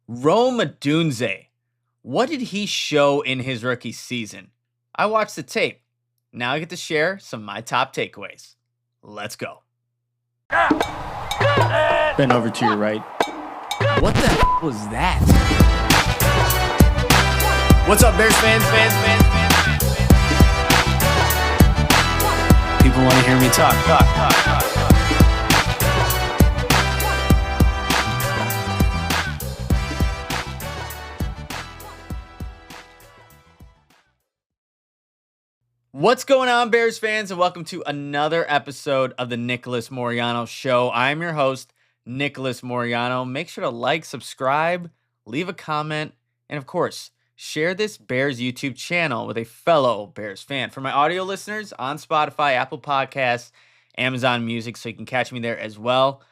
Rome Odunze. What did he show in his rookie season? I watched the tape. Now I get to share some of my top takeaways. Let's go. Bend over to your right. What the was that? What's up, Bears fans? People want to hear me talk. What's going on, Bears fans, and welcome to another episode of the Nicholas Moreano Show. I'm your host, Nicholas Moreano. Make sure to like, subscribe, leave a comment, and of course, share this Bears YouTube channel with a fellow Bears fan. For my audio listeners on Spotify, Apple Podcasts, Amazon Music, so you can catch me there as well.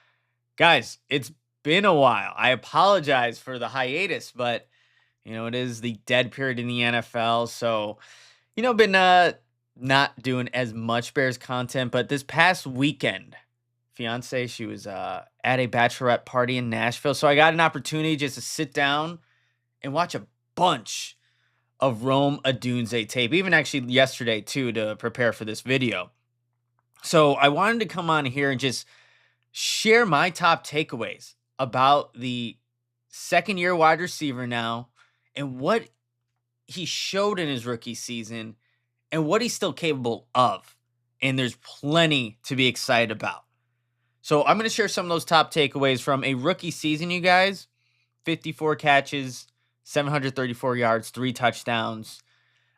Guys, it's been a while. I apologize for the hiatus, but it is the dead period in the NFL, so been not doing as much Bears content. But this past weekend, fiance, she was at a bachelorette party in Nashville, so I got an opportunity just to sit down and watch a bunch of Rome Odunze tape, even actually yesterday too, to prepare for this video. So I wanted to come on here and just share my top takeaways about the second-year wide receiver now and what he showed in his rookie season and what he's still capable of. And there's plenty to be excited about. So I'm going to share some of those top takeaways from a rookie season, you guys. 54 catches, 734 yards, 3 touchdowns.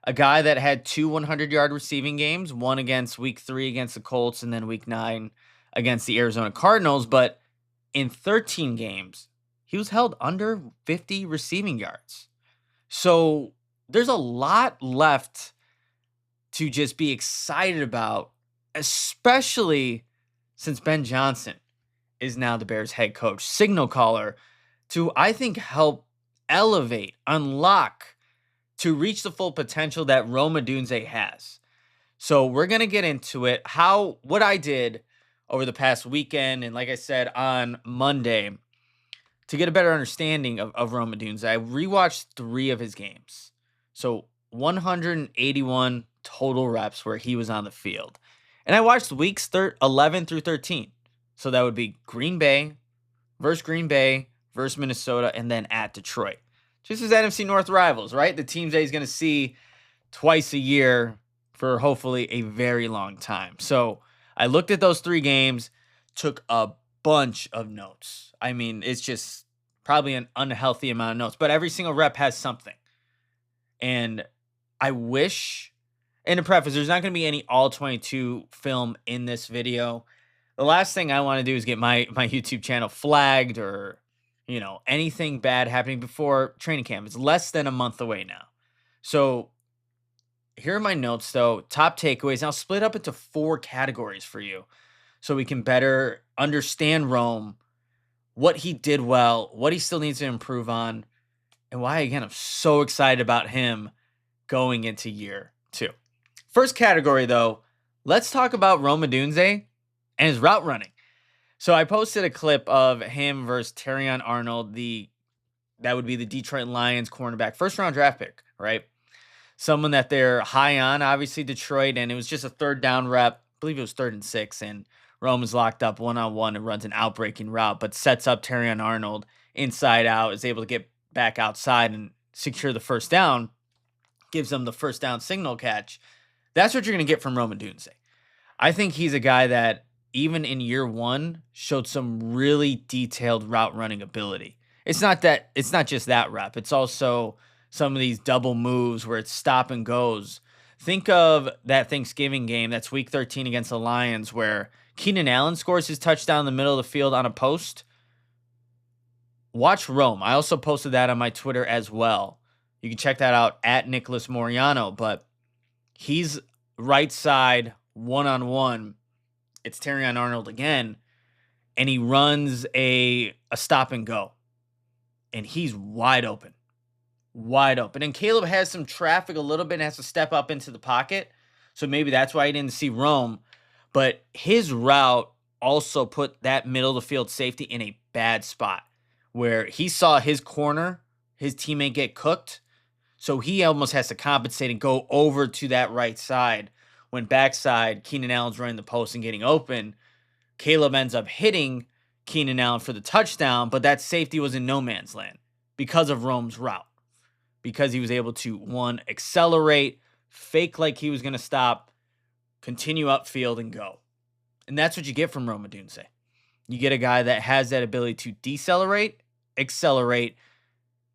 A guy that had 2 100-yard receiving games, one against week 3 against the Colts and then week 9 against the Arizona Cardinals. But in 13 games, he was held under 50 receiving yards. So there's a lot left to just be excited about, especially since Ben Johnson is now the Bears head coach, signal caller, to, I think, help elevate, unlock, to reach the full potential that Rome Odunze has. So we're going to get into it, what I did over the past weekend, and like I said, on Monday, to get a better understanding of Rome Odunze. I rewatched 3 of his games. So 181 total reps where he was on the field. And I watched weeks 11 through 13. So that would be Green Bay versus Minnesota, and then at Detroit. Just as NFC North rivals, right? The teams that he's going to see twice a year for hopefully a very long time. So I looked at those 3 games, took a bunch of notes. I mean, it's just probably an unhealthy amount of notes, but every single rep has something. And I wish, and to preface, there's not going to be any all 22 film in this video. The last thing I want to do is get my YouTube channel flagged or, anything bad happening before training camp. It's less than a month away now. So here are my notes, though. Top takeaways. And I'll split up into 4 categories for you so we can better understand Rome, what he did well, what he still needs to improve on, and why, again, I'm so excited about him going into year 2. First category, though, let's talk about Rome Odunze and his route running. So I posted a clip of him versus Terrion Arnold, that would be the Detroit Lions cornerback, first-round draft pick, right? Someone that they're high on, obviously, Detroit, and it was just a 3rd down rep. I believe it was 3rd and 6, and Rome is locked up one-on-one and runs an out-breaking route, but sets up Terrion Arnold inside out, is able to get back outside and secure the first down, gives them the first down signal catch. That's what you're going to get from Rome Odunze. I think he's a guy that, even in year 1, showed some really detailed route running ability. It's not just that rep. It's also some of these double moves where it's stop and goes. Think of that Thanksgiving game, that's week 13 against the Lions, where Keenan Allen scores his touchdown in the middle of the field on a post. Watch Rome. I also posted that on my Twitter as well. You can check that out at Nicholas Moreano, but he's right side, one-on-one. It's Terrion Arnold again, and he runs a stop and go, and he's wide open. And Caleb has some traffic a little bit and has to step up into the pocket, so maybe that's why he didn't see Rome, but his route also put that middle of the field safety in a bad spot, where he saw his corner, his teammate get cooked. So he almost has to compensate and go over to that right side. When backside, Keenan Allen's running the post and getting open. Caleb ends up hitting Keenan Allen for the touchdown, but that safety was in no man's land because of Rome's route. Because he was able to, one, accelerate, fake like he was going to stop, continue upfield, and go. And that's what you get from Rome Odunze. You get a guy that has that ability to decelerate, accelerate,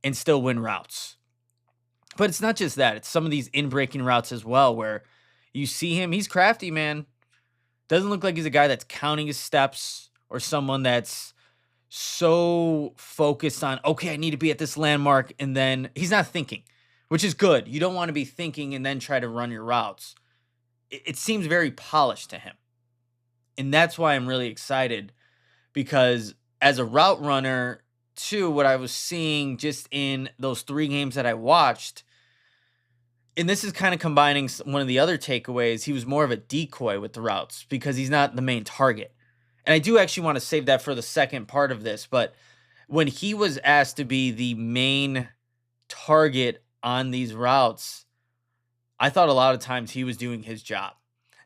and still win routes. But it's not just that. It's some of these in-breaking routes as well where you see him. He's crafty, man. Doesn't look like he's a guy that's counting his steps or someone that's so focused on, okay, I need to be at this landmark, and then he's not thinking, which is good. You don't want to be thinking and then try to run your routes. It seems very polished to him. And that's why I'm really excited, because as a route runner, too, what I was seeing just in those 3 games that I watched, and this is kind of combining one of the other takeaways, he was more of a decoy with the routes because he's not the main target. And I do actually want to save that for the second part of this, but when he was asked to be the main target on these routes, I thought a lot of times he was doing his job.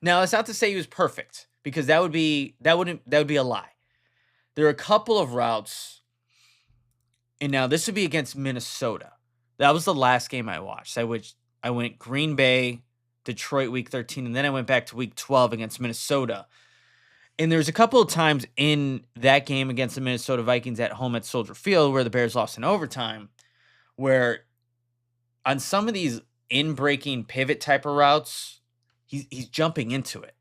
Now, that's not to say he was perfect, because that would be a lie. There are a couple of routes, and now this would be against Minnesota. That was the last game I watched. I went Green Bay, Detroit week 13, and then I went back to week 12 against Minnesota. And there's a couple of times in that game against the Minnesota Vikings at home at Soldier Field where the Bears lost in overtime, where on some of these in-breaking pivot type of routes, he's jumping into it.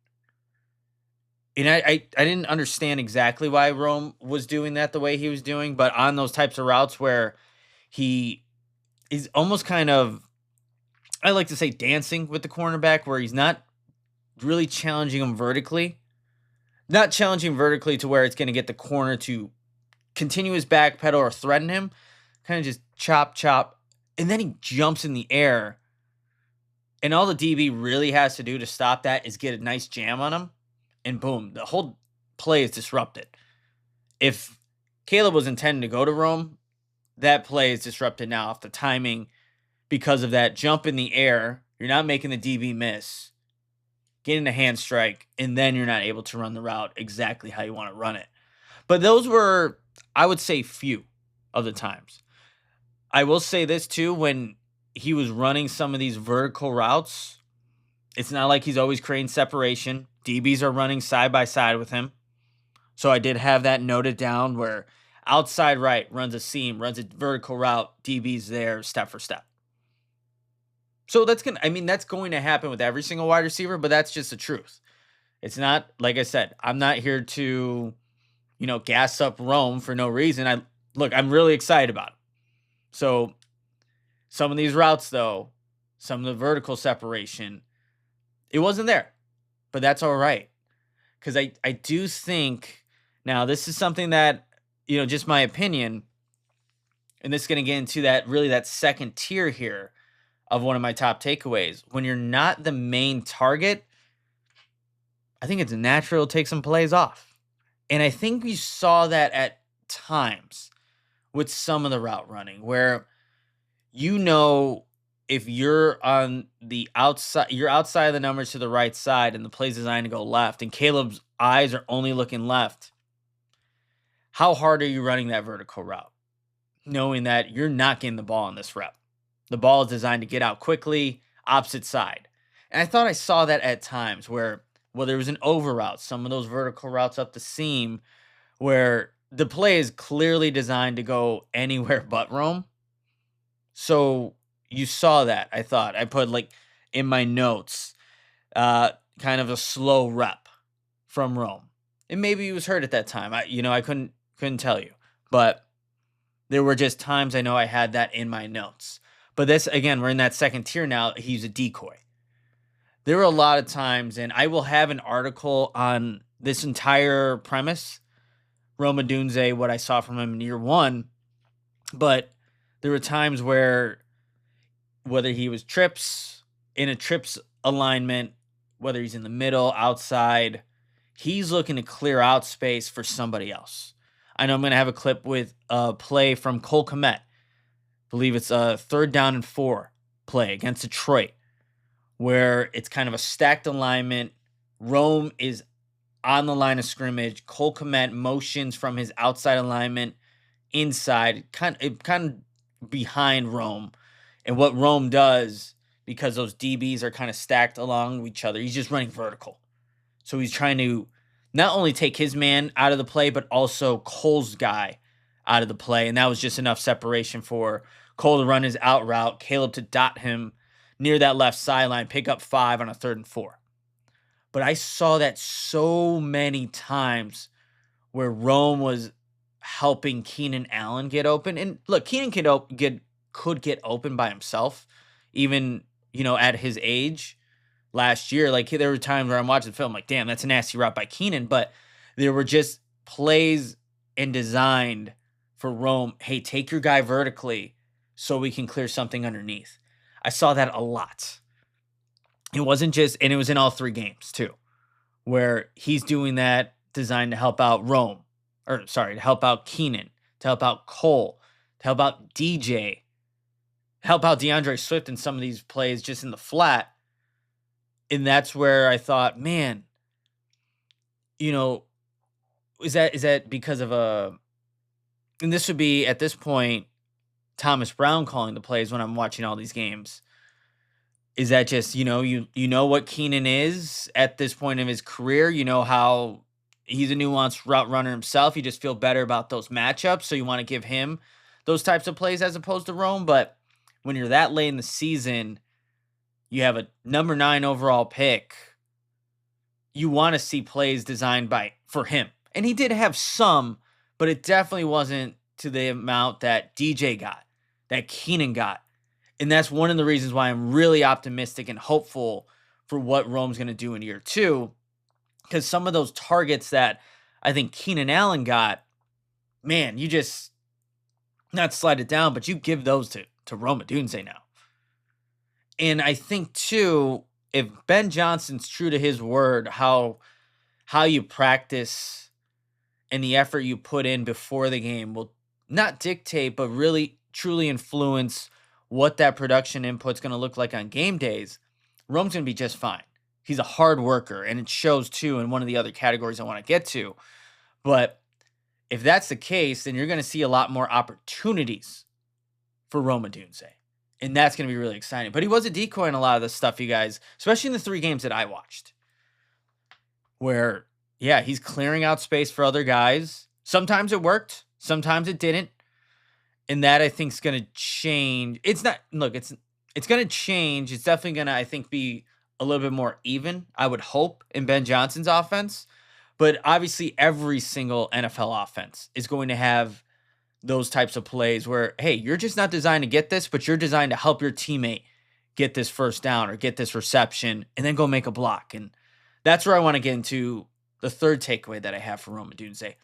And I didn't understand exactly why Rome was doing that the way he was doing, but on those types of routes where he is almost kind of, I like to say, dancing with the cornerback, where he's not really challenging him vertically. Not challenging vertically to where it's going to get the corner to continue his back pedal or threaten him. Kind of just chop, chop. And then he jumps in the air. And all the DB really has to do to stop that is get a nice jam on him. And boom, the whole play is disrupted. If Caleb was intending to go to Rome, that play is disrupted now off the timing because of that jump in the air. You're not making the DB miss, getting a hand strike, and then you're not able to run the route exactly how you want to run it. But those were, I would say, few of the times. I will say this too, when he was running some of these vertical routes, it's not like he's always creating separation. DBs are running side by side with him. So I did have that noted down where outside right runs a seam, runs a vertical route, DB's there step for step. So that's going to happen with every single wide receiver, but that's just the truth. It's not, like I said, I'm not here to, gas up Rome for no reason. I'm really excited about it. So some of these routes, though, some of the vertical separation, it wasn't there, but that's all right. Because I do think, now this is something that, just my opinion, and this is going to get into that second tier here of one of my top takeaways. When you're not the main target, I think it's natural to take some plays off. And I think we saw that at times with some of the route running where, if you're on the outside, you're outside of the numbers to the right side and the play's designed to go left and Caleb's eyes are only looking left, how hard are you running that vertical route? Knowing that you're not getting the ball on this rep. The ball is designed to get out quickly, opposite side. And I thought I saw that at times where there was an over route, some of those vertical routes up the seam, where the play is clearly designed to go anywhere but Rome. So you saw that. I thought I put in my notes, kind of a slow rep from Rome. And maybe he was hurt at that time. I couldn't tell you, but there were just times I know I had that in my notes. But this, again, we're in that second tier now. He's a decoy. There were a lot of times, and I will have an article on this entire premise, Rome Odunze, what I saw from him in year one. But there were times where, whether he was trips, in a trips alignment, whether he's in the middle, outside, he's looking to clear out space for somebody else. I know I'm going to have a clip with a play from Cole Kmet. Believe it's a 3rd down and 4 play against Detroit, where it's kind of a stacked alignment. Rome is on the line of scrimmage. Cole Kmet motions from his outside alignment inside, kind of behind Rome. And what Rome does, because those DBs are kind of stacked along each other, he's just running vertical. So he's trying to not only take his man out of the play, but also Cole's guy out of the play. And that was just enough separation for Cole to run his out route, Caleb to dot him near that left sideline, pick up 5 on a 3rd and 4. But I saw that so many times where Rome was helping Keenan Allen get open. And look, Keenan could get open by himself, even, at his age last year. Like, there were times where I'm watching the film, like, damn, that's a nasty route by Keenan. But there were just plays and designed for Rome. Hey, take your guy vertically so we can clear something underneath. I saw that a lot. It wasn't just, and it was in all 3 games too, where he's doing that designed to help out to help out Keenan, to help out Cole, to help out DJ, help out DeAndre Swift in some of these plays just in the flat. And that's where I thought, man, is that because of and this would be at this point, Thomas Brown calling the plays when I'm watching all these games. Is that just, you know what Keenan is at this point of his career? You know how he's a nuanced route runner himself. You just feel better about those matchups. So you want to give him those types of plays as opposed to Rome. But when you're that late in the season, you have a number 9 overall pick. You want to see plays designed for him. And he did have some, but it definitely wasn't to the amount that DJ got, that Keenan got. And that's one of the reasons why I'm really optimistic and hopeful for what Rome's going to do in year 2. Because some of those targets that I think Keenan Allen got, man, you just not slide it down, but you give those to Rome Odunze now. And I think, too, if Ben Johnson's true to his word, how you practice and the effort you put in before the game will not dictate, but really truly influence what that production input's going to look like on game days. Rome's going to be just fine. He's a hard worker, and it shows, too, in one of the other categories I want to get to. But if that's the case, then you're going to see a lot more opportunities for Rome Odunze. And that's going to be really exciting. But he was a decoy in a lot of the stuff, you guys, especially in the 3 games that I watched, where, yeah, he's clearing out space for other guys. Sometimes it worked. Sometimes it didn't. And that, I think, is going to change. It's going to change. It's definitely going to, I think, be a little bit more even, I would hope, in Ben Johnson's offense. But obviously, every single NFL offense is going to have those types of plays where, hey, you're just not designed to get this, but you're designed to help your teammate get this first down or get this reception and then go make a block. And that's where I want to get into the 3rd takeaway that I have for Rome Odunze.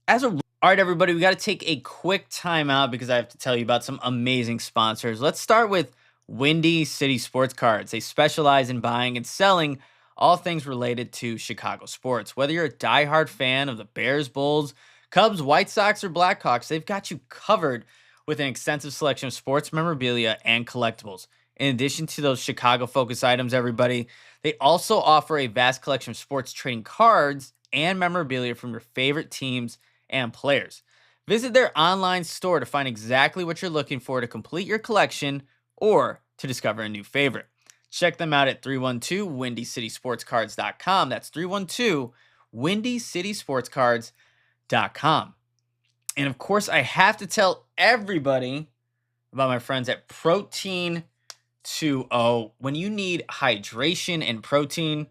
All right, everybody, we got to take a quick timeout because I have to tell you about some amazing sponsors. Let's start with Windy City Sports Cards. They specialize in buying and selling all things related to Chicago sports. Whether you're a diehard fan of the Bears, Bulls, Cubs, White Sox, or Blackhawks, they've got you covered with an extensive selection of sports memorabilia and collectibles. In addition to those Chicago-focused items, everybody, they also offer a vast collection of sports trading cards and memorabilia from your favorite teams and players. Visit their online store to find exactly what you're looking for to complete your collection or to discover a new favorite. Check them out at 312-WindyCitySportsCards.com. That's 312-WindyCitySportsCards.com. And of course, I have to tell everybody about my friends at Protein 2.0. When you need hydration and protein, it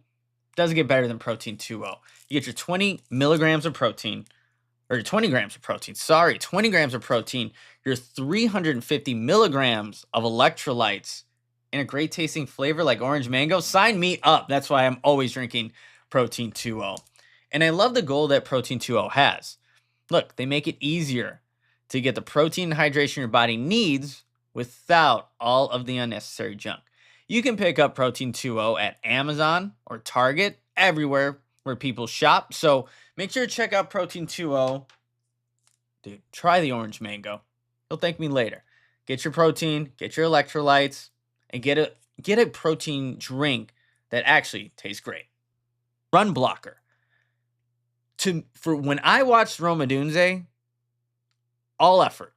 doesn't get better than Protein 2.0. You get your 20 milligrams of protein, or 20 grams of protein, 20 grams of protein, your 350 milligrams of electrolytes, and a great tasting flavor like orange mango. Sign me up. That's why I'm always drinking Protein 2.0. And I love the goal that Protein 2.0 has. Look, they make it easier to get the protein and hydration your body needs without all of the unnecessary junk. You can pick up Protein 2.0 at Amazon or Target, everywhere where people shop. So make sure to check out Protein 2.0 dude, try the orange mango. You'll thank me later. Get your protein, get your electrolytes, and get a protein drink that actually tastes great. Run blocker. For when I watched Rome Odunze, all effort.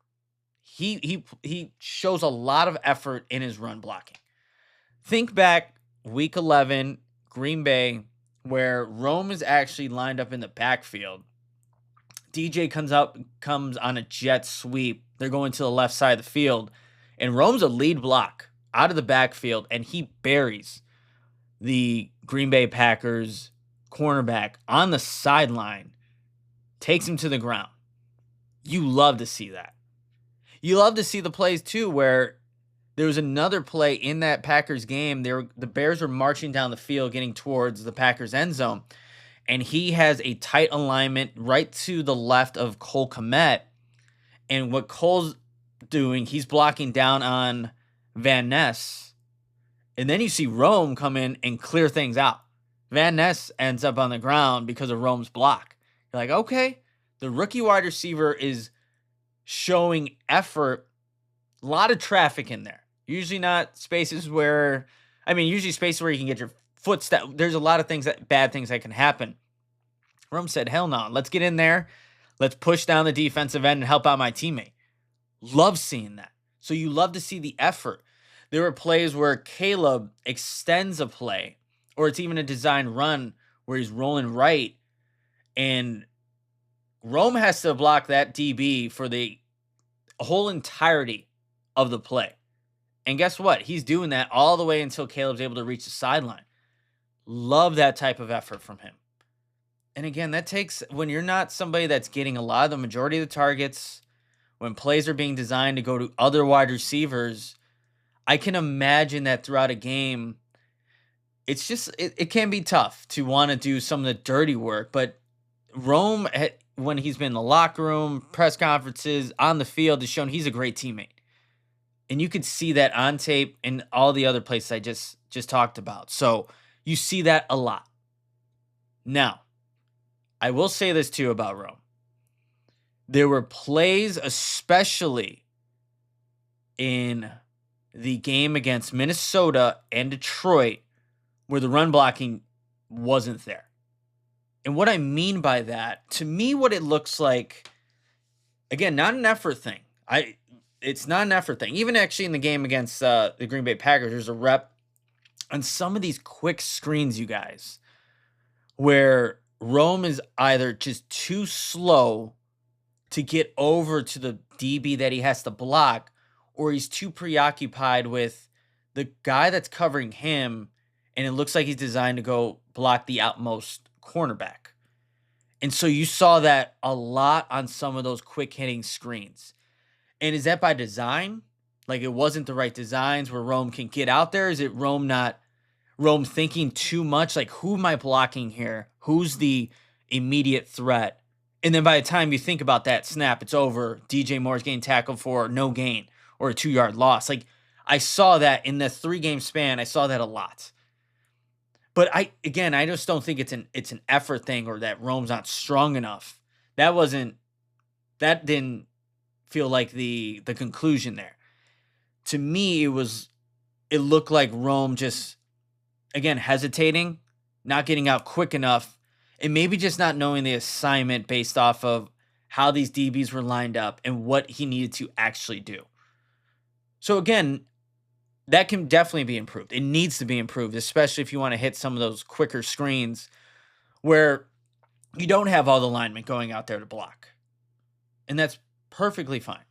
He shows a lot of effort in his run blocking. Think back week 11, Green Bay, where Rome is actually lined up in the backfield. DJ comes on a jet sweep. They're going to the left side of the field, and Rome's a lead block out of the backfield, and he buries the Green Bay Packers cornerback on the sideline, takes him to the ground. You love to see that. You love to see the plays too, where there was another play in that Packers game. The Bears were marching down the field, getting towards the Packers end zone, and he has a tight alignment right to the left of Cole Kmet. And what Cole's doing, he's blocking down on Van Ness. And then you see Rome come in and clear things out. Van Ness ends up on the ground because of Rome's block. You're like, okay, the rookie wide receiver is showing effort. A lot of traffic in there. Usually not spaces where, usually spaces where you can get your foot stepped. There's a lot of bad things that can happen. Rome said, hell no, let's get in there. Let's push down the defensive end and help out my teammate. Love seeing that. So you love to see the effort. There were plays where Caleb extends a play, or it's even a design run where he's rolling right, and Rome has to block that DB for the whole entirety of the play. And guess what? He's doing that all the way until Caleb's able to reach the sideline. Love that type of effort from him. And again, that takes, when you're not somebody that's getting a lot of the majority of the targets, when plays are being designed to go to other wide receivers, I can imagine that throughout a game, it's just, it can be tough to want to do some of the dirty work. But Rome, when he's been in the locker room, press conferences, on the field, has shown he's a great teammate. And you could see that on tape and all the other places I just talked about. So you see that a lot. Now, I will say this too about Rome. There were plays, especially in the game against Minnesota and Detroit, where the run blocking wasn't there. And what I mean by that, to me, what it looks like, again, not an effort thing. It's not an effort thing. Even actually in the game against the Green Bay Packers, there's a rep on some of these quick screens, you guys, where Rome is either just too slow to get over to the DB that he has to block, or he's too preoccupied with the guy that's covering him, and it looks like he's designed to go block the outmost cornerback. And so you saw that a lot on some of those quick hitting screens. And is that by design? Like it wasn't the right designs where Rome can get out there? Is it Rome thinking too much? Like, who am I blocking here? Who's the immediate threat? And then by the time you think about that snap, it's over. DJ Moore's getting tackled for no gain or a 2-yard loss. Like, I saw that in the 3-game span. I saw that a lot. But I just don't think it's an effort thing or that Rome's not strong enough. That didn't feel like the conclusion there. To me, it looked like Rome just, again, hesitating, not getting out quick enough, and maybe just not knowing the assignment based off of how these DBs were lined up and what he needed to actually do. So again, that can definitely be improved. It needs to be improved, especially if you want to hit some of those quicker screens where you don't have all the linemen going out there to block. And that's perfectly fine.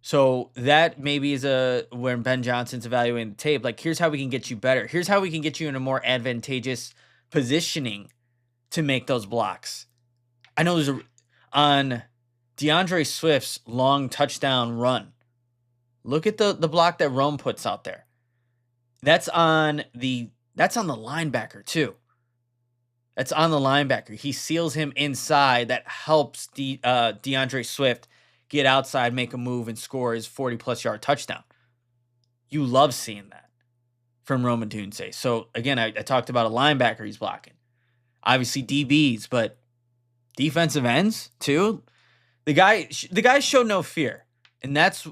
So that maybe is when Ben Johnson's evaluating the tape, like, here's how we can get you better. Here's how we can get you in a more advantageous positioning to make those blocks. I know on DeAndre Swift's long touchdown run. Look at the block that Rome puts out there. That's on the linebacker too. That's on the linebacker. He seals him inside. That helps DeAndre Swift get outside, make a move, and score his 40-plus yard touchdown. You love seeing that from Rome Odunze. So again, I talked about a linebacker he's blocking. Obviously DBs, but defensive ends too. The guy showed no fear. And that's,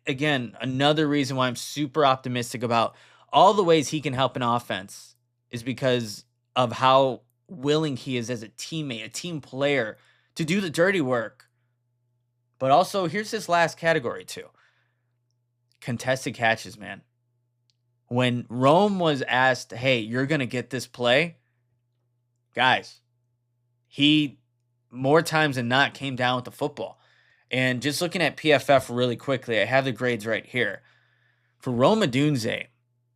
again, another reason why I'm super optimistic about all the ways he can help an offense is because of how willing he is as a teammate, a team player, to do the dirty work. But also, here's this last category too. Contested catches, man. When Rome was asked, hey, you're going to get this play, guys, he more times than not came down with the football. And just looking at PFF really quickly, I have the grades right here. For Rome Odunze,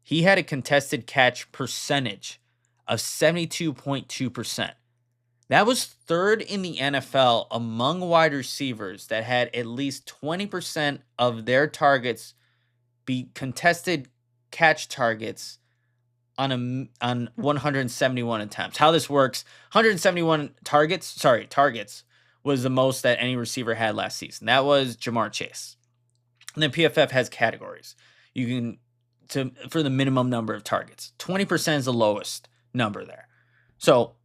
he had a contested catch percentage of 72.2%. That was third in the NFL among wide receivers that had at least 20% of their targets be contested catch targets on 171 attempts. How this works, 171 targets was the most that any receiver had last season. That was Jamar Chase. And then PFF has categories. You can for the minimum number of targets. 20% is the lowest number there. So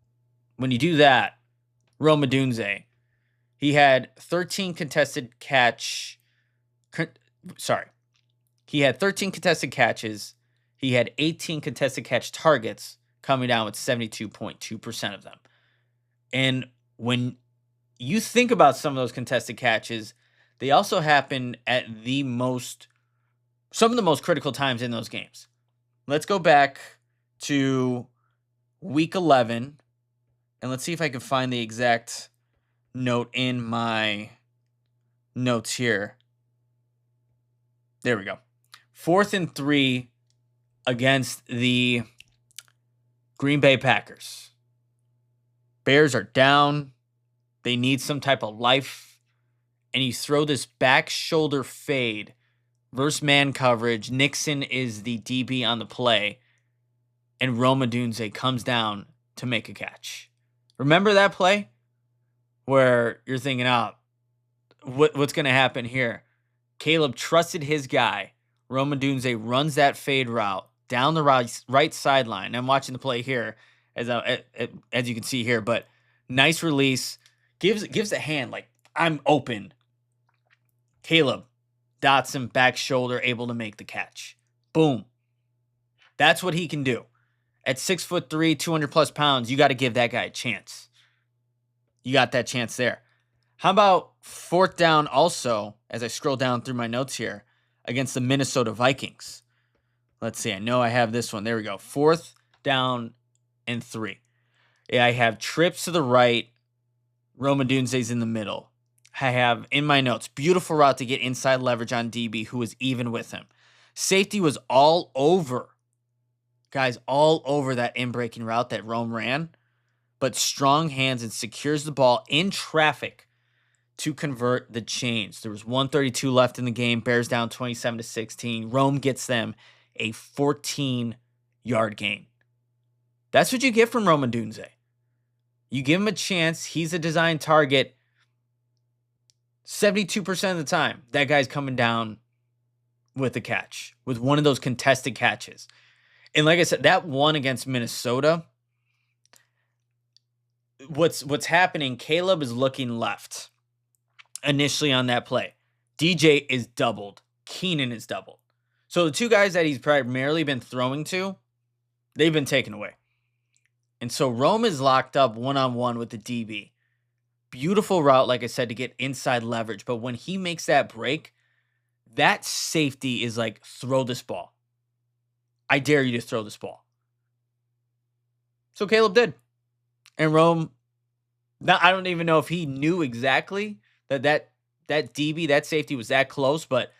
when you do that, Rome Odunze, he had 13 contested catches. He had 13 contested catches. He had 18 contested catch targets, coming down with 72.2% of them. And when you think about some of those contested catches, they also happen at some of the most critical times in those games. Let's go back to week 11, and let's see if I can find the exact note in my notes here. There we go. 4th and 3 against the Green Bay Packers. Bears are down. They need some type of life. And you throw this back shoulder fade versus man coverage. Nixon is the DB on the play. And Rome Odunze comes down to make a catch. Remember that play? Where you're thinking, what's going to happen here? Caleb trusted his guy. Rome Odunze runs that fade route down the right sideline. I'm watching the play here, as you can see here, but nice release. Gives a hand like, I'm open. Caleb dots him, back shoulder, able to make the catch. Boom. That's what he can do. At 6'3", 200+ pounds, you got to give that guy a chance. You got that chance there. How about 4th down also, as I scroll down through my notes here, against the Minnesota Vikings? Let's see. I know I have this one. There we go. 4th down and 3. I have trips to the right. Rome Odunze's in the middle. I have in my notes, beautiful route to get inside leverage on DB, who was even with him. Safety was all over. Guys, all over that in-breaking route that Rome ran. But strong hands and secures the ball in traffic to convert the chains. There was 1:32 left in the game. Bears down 27-16. Rome gets them a 14-yard gain. That's what you get from Rome Odunze. You give him a chance. He's a design target. 72% of the time, that guy's coming down with a catch, with one of those contested catches. And like I said, that one against Minnesota, what's happening, Caleb is looking left initially on that play. DJ is doubled. Keenan is doubled. So the two guys that he's primarily been throwing to, they've been taken away. And so Rome is locked up one-on-one with the DB. Beautiful route, like I said, to get inside leverage. But when he makes that break, that safety is like, throw this ball. I dare you to throw this ball. So Caleb did. And Rome, I don't even know if he knew exactly that DB, that safety was that close, but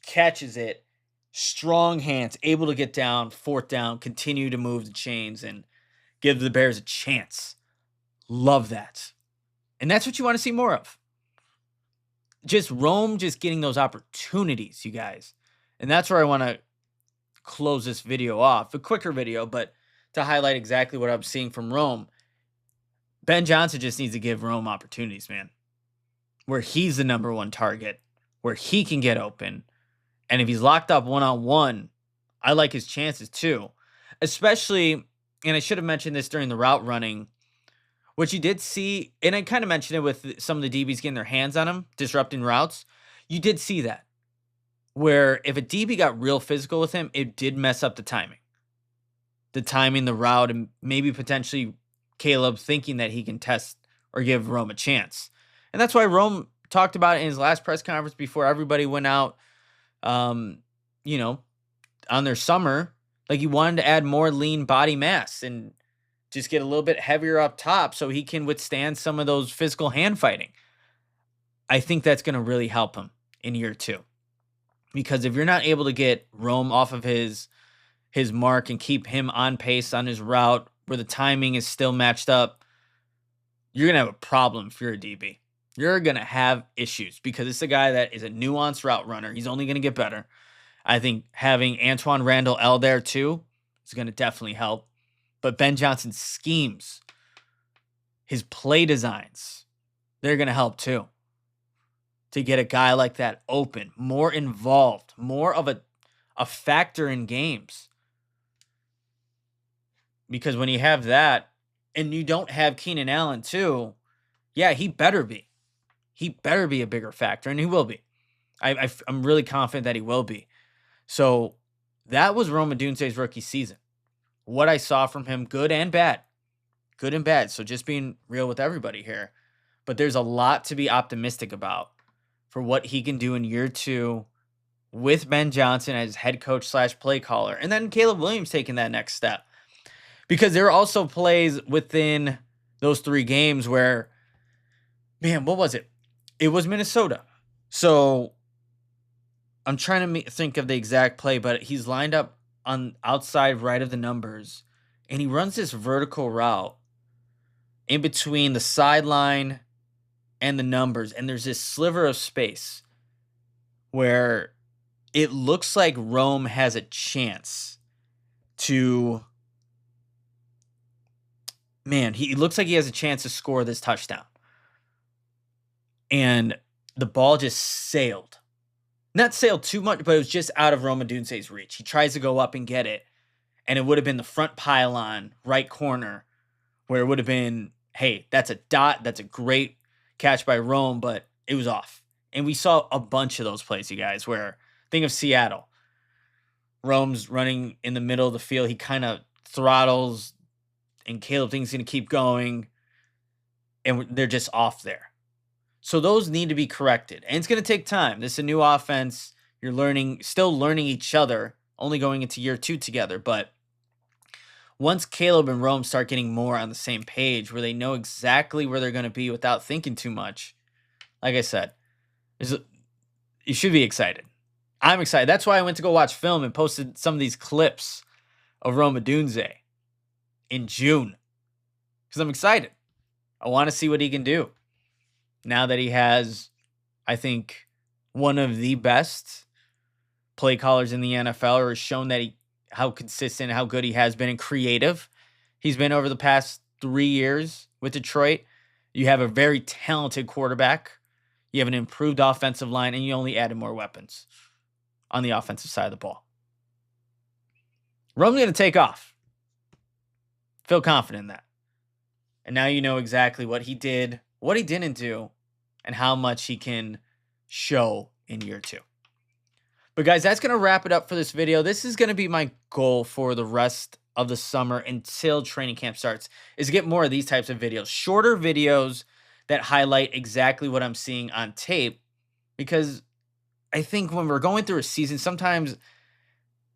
catches it. Strong hands, able to get down, 4th down, continue to move the chains and give the Bears a chance. Love that. And that's what you want to see more of. Just Rome just getting those opportunities, you guys. And that's where I want to close this video off. A quicker video, but to highlight exactly what I'm seeing from Rome. Ben Johnson just needs to give Rome opportunities, man. Where he's the number one target. Where he can get open. And if he's locked up one-on-one, I like his chances too. Especially, and I should have mentioned this during the route running, What you did see, and I kind of mentioned it with some of the DBs getting their hands on him, disrupting routes. You did see that, where if a DB got real physical with him, it did mess up the timing. The timing, the route, and maybe potentially Caleb thinking that he can test or give Rome a chance. And that's why Rome talked about it in his last press conference before everybody went out, you know, on their summer. Like, he wanted to add more lean body mass and just get a little bit heavier up top so he can withstand some of those physical hand fighting. I think that's going to really help him in year 2. Because if you're not able to get Rome off of his mark and keep him on pace on his route where the timing is still matched up, you're going to have a problem if you're a DB. You're going to have issues because it's a guy that is a nuanced route runner. He's only going to get better. I think having Antoine Randall L there too is going to definitely help. But Ben Johnson's schemes, his play designs, they're going to help too. To get a guy like that open, more involved, more of a factor in games. Because when you have that, and you don't have Keenan Allen too, yeah, he better be. He better be a bigger factor, and he will be. I'm really confident that he will be. So that was Rome Odunze's rookie season. What I saw from him, good and bad. Good and bad. So just being real with everybody here. But there's a lot to be optimistic about for what he can do in year 2 with Ben Johnson as head coach / play caller. And then Caleb Williams taking that next step. Because there are also plays within those 3 games where, man, what was it? It was Minnesota. So I'm trying to think of the exact play, but he's lined up on outside right of the numbers, and he runs this vertical route in between the sideline and the numbers, and there's this sliver of space where it looks like Rome has a chance to, he looks like he has a chance to score this touchdown. And the ball just sailed. Not sailed too much, but it was just out of Rome Odunze's reach. He tries to go up and get it, and it would have been the front pylon, right corner, where it would have been, hey, that's a dot. That's a great catch by Rome, but it was off. And we saw a bunch of those plays, you guys, where, think of Seattle. Rome's running in the middle of the field. He kind of throttles, and Caleb thinks he's going to keep going, and they're just off there. So those need to be corrected. And it's going to take time. This is a new offense. You're still learning each other, only going into year 2 together. But once Caleb and Rome start getting more on the same page, where they know exactly where they're going to be without thinking too much, like I said, you should be excited. I'm excited. That's why I went to go watch film and posted some of these clips of Rome Odunze in June. Because I'm excited. I want to see what he can do. Now that he has, I think, one of the best play callers in the NFL, or has shown that how consistent, how good he has been and creative he's been over the past 3 years with Detroit. You have a very talented quarterback. You have an improved offensive line, and you only added more weapons on the offensive side of the ball. Rome's going to take off. Feel confident in that. And now you know exactly what he did, what he didn't do, and how much he can show in year 2. But guys, that's going to wrap it up for this video. This is going to be my goal for the rest of the summer until training camp starts, is to get more of these types of videos. Shorter videos that highlight exactly what I'm seeing on tape. Because I think when we're going through a season, sometimes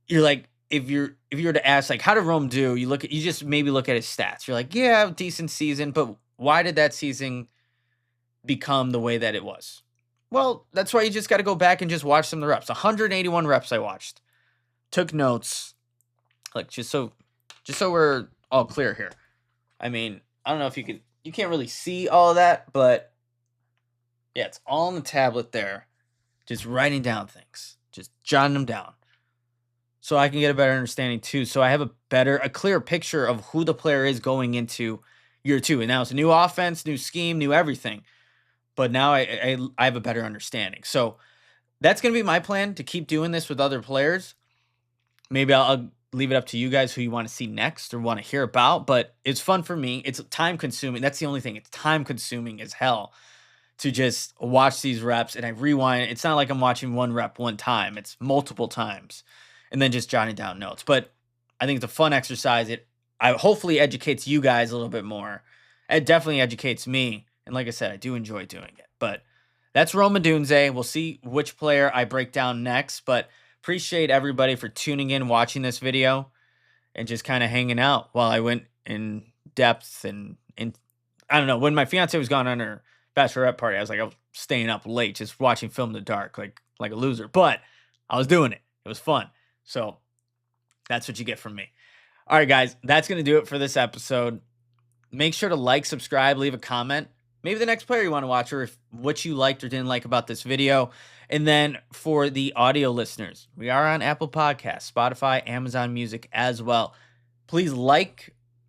you're like, if you were to ask, like, how did Rome do? You just maybe look at his stats. You're like, yeah, decent season, but why did that season become the way that it was? Well, that's why you just got to go back and just watch some of the reps. 181 reps I watched. Took notes. Like, just so we're all clear here. I mean, I don't know if you can't really see all of that, but yeah, it's all on the tablet there. Just writing down things. Just jotting them down. So I can get a better understanding too. So I have a clearer picture of who the player is going into year 2. And now it's a new offense, new scheme, new everything. But now I have a better understanding. So that's going to be my plan, to keep doing this with other players. Maybe I'll leave it up to you guys who you want to see next or want to hear about, but it's fun for me. It's time consuming. That's the only thing. It's time consuming as hell to just watch these reps, and I rewind. It's not like I'm watching one rep one time. It's multiple times and then just jotting down notes. But I think it's a fun exercise. I hopefully educates you guys a little bit more. It definitely educates me. And like I said, I do enjoy doing it. But that's Odunze. We'll see which player I break down next, but appreciate everybody for tuning in, watching this video, and just kind of hanging out while I went in depth and I don't know. When my fiance was gone on her bachelorette party, I was staying up late, just watching film in the dark, like a loser. But I was doing it. It was fun. So that's what you get from me. All right, guys, that's going to do it for this episode. Make sure to like, subscribe, leave a comment. Maybe the next player you want to watch, or what you liked or didn't like about this video. And then for the audio listeners, we are on Apple Podcasts, Spotify, Amazon Music as well. Please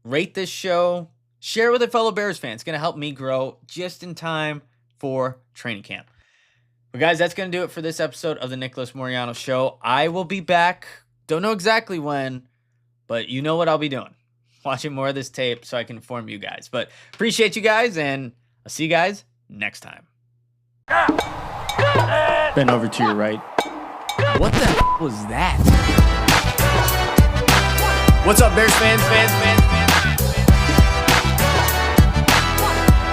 rate this show, share with a fellow Bears fan. It's going to help me grow just in time for training camp. But guys, that's going to do it for this episode of the Nicholas Moreano Show. I will be back. Don't know exactly when, but you know what I'll be doing. Watching more of this tape so I can inform you guys. But appreciate you guys, and I'll see you guys next time. Bend over to your right. What the was that? What's up, Bears fans?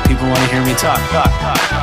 People want to hear me talk.